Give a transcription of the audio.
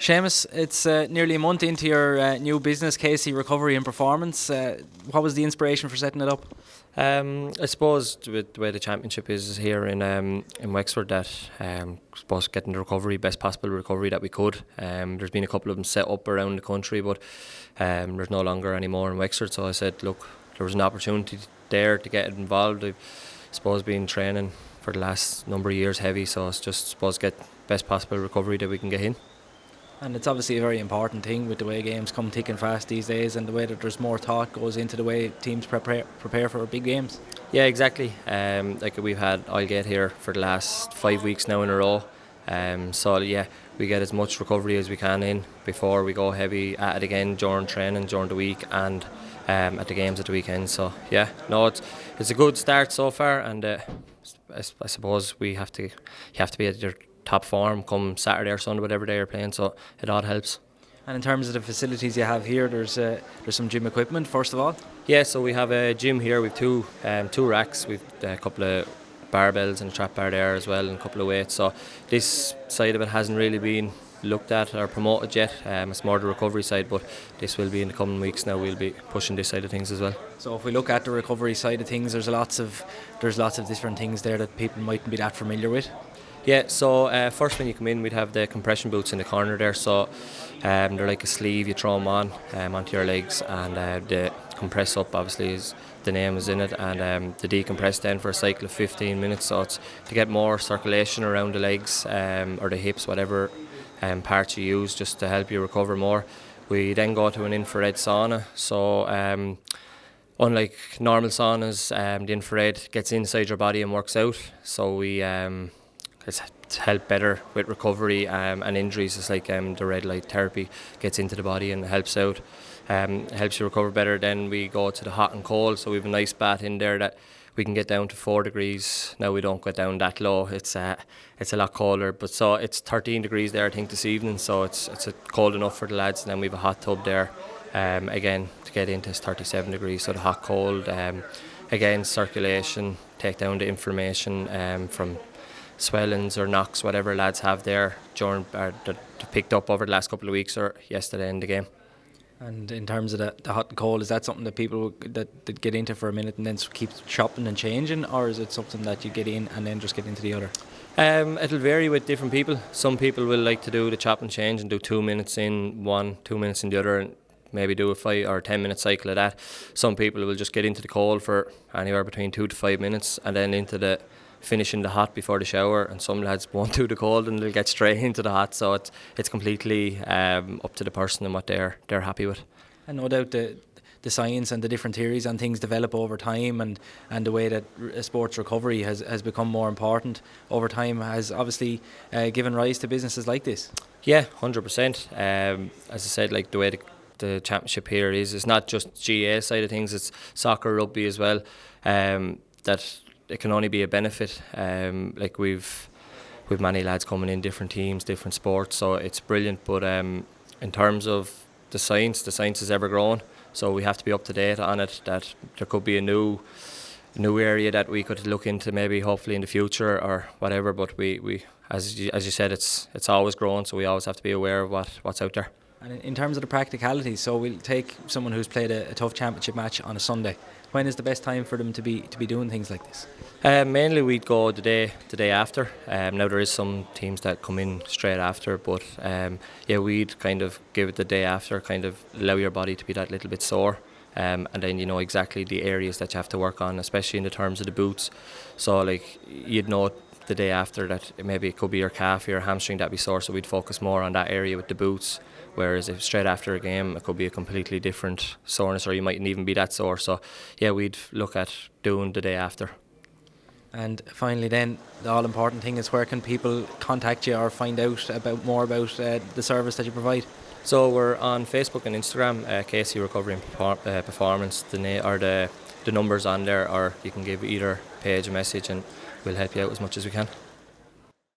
Seamus, it's nearly a month into your new business, Casey Recovery and Performance. What was the inspiration for setting it up? I suppose with the way the championship is here in Wexford, that I suppose getting the recovery, best possible recovery that we could. There's been a couple of them set up around the country, but there's no longer any more in Wexford. So I said, look, there was an opportunity there to get involved. I've suppose been training for the last number of years heavy, so it's just suppose get best possible recovery that we can get in. And it's obviously a very important thing with the way games come thick and fast these days, and the way that there's more thought goes into the way teams prepare for big games. Yeah, exactly. Like we've had Aldgate here for the last 5 weeks now in a row. So yeah, we get as much recovery as we can in before we go heavy at it again during training during the week and at the games at the weekend. So yeah, no, it's a good start so far, and I suppose you have to be at your top form come Saturday or Sunday, whatever day you're playing. So it all helps. And in terms of the facilities you have here, there's some gym equipment first of all. Yeah, so we have a gym here. We've two racks. We've a couple of barbells and a trap bar there as well, and a couple of weights. So this side of it hasn't really been looked at or promoted yet. It's more the recovery side, but this will be in the coming weeks. Now we'll be pushing this side of things as well. So if we look at the recovery side of things, there's lots of different things there that people mightn't be that familiar with. Yeah, so first when you come in, we'd have the compression boots in the corner there. So they're like a sleeve, you throw them on onto your legs, and the compress up obviously is the name is in it, and the decompress then for a cycle of 15 minutes. So it's to get more circulation around the legs or the hips, whatever parts you use, just to help you recover more. We then go to an infrared sauna. So unlike normal saunas, the infrared gets inside your body and works out. So we it's to help better with recovery and injuries. It's like the red light therapy gets into the body and helps out. Helps you recover better. Then we go to the hot and cold. So we have a nice bath in there that we can get down to 4 degrees. Now we don't go down that low. It's a lot colder. But so it's 13 degrees there I think this evening. So it's cold enough for the lads. And then we have a hot tub there. Again to get into it's 37 degrees. So the hot cold. Again circulation. Take down the inflammation from swellings or knocks, whatever lads have there during that picked up over the last couple of weeks or yesterday in the game. And in terms of the hot and cold, is that something that people that get into for a minute and then keep shopping and changing, or is it something that you get in and then just get into the other? It'll vary with different people. Some people will like to do the chop and change and do 2 minutes in one, 2 minutes in the other, and maybe do a 5 or 10 minute cycle of that. Some people will just get into the cold for anywhere between 2 to 5 minutes and then into the finishing the hot before the shower, and some lads won't do the cold and they'll get straight into the hot. So it's completely up to the person and what they're happy with. And no doubt the science and the different theories and things develop over time, and the way that sports recovery has become more important over time has obviously given rise to businesses like this. Yeah, 100%. As I said, like the way the championship here is, it's not just GA side of things, it's soccer, rugby as well. That it can only be a benefit. Like we've many lads coming in, different teams, different sports, so it's brilliant. But in terms of the science is ever growing, so we have to be up to date on it. That there could be a new area that we could look into, maybe hopefully in the future or whatever. But we as you said, it's always growing, so we always have to be aware of what's out there. And in terms of the practicalities, so we'll take someone who's played a tough championship match on a Sunday. When is the best time for them to be doing things like this? Mainly we'd go the day after. Now there is some teams that come in straight after, but yeah, we'd kind of give it the day after, kind of allow your body to be that little bit sore. And then you know exactly the areas that you have to work on, especially in the terms of the boots. So like you'd know the day after that maybe it could be your calf or your hamstring that be sore, so we'd focus more on that area with the boots. Whereas if straight after a game it could be a completely different soreness, or you mightn't even be that sore. So yeah, we'd look at doing the day after. And finally then, the all important thing is, where can people contact you or find out more about the service that you provide? So we're on Facebook and Instagram, Casey Recovery and Performance. The numbers on there, or you can give either page a message and we'll help you out as much as we can.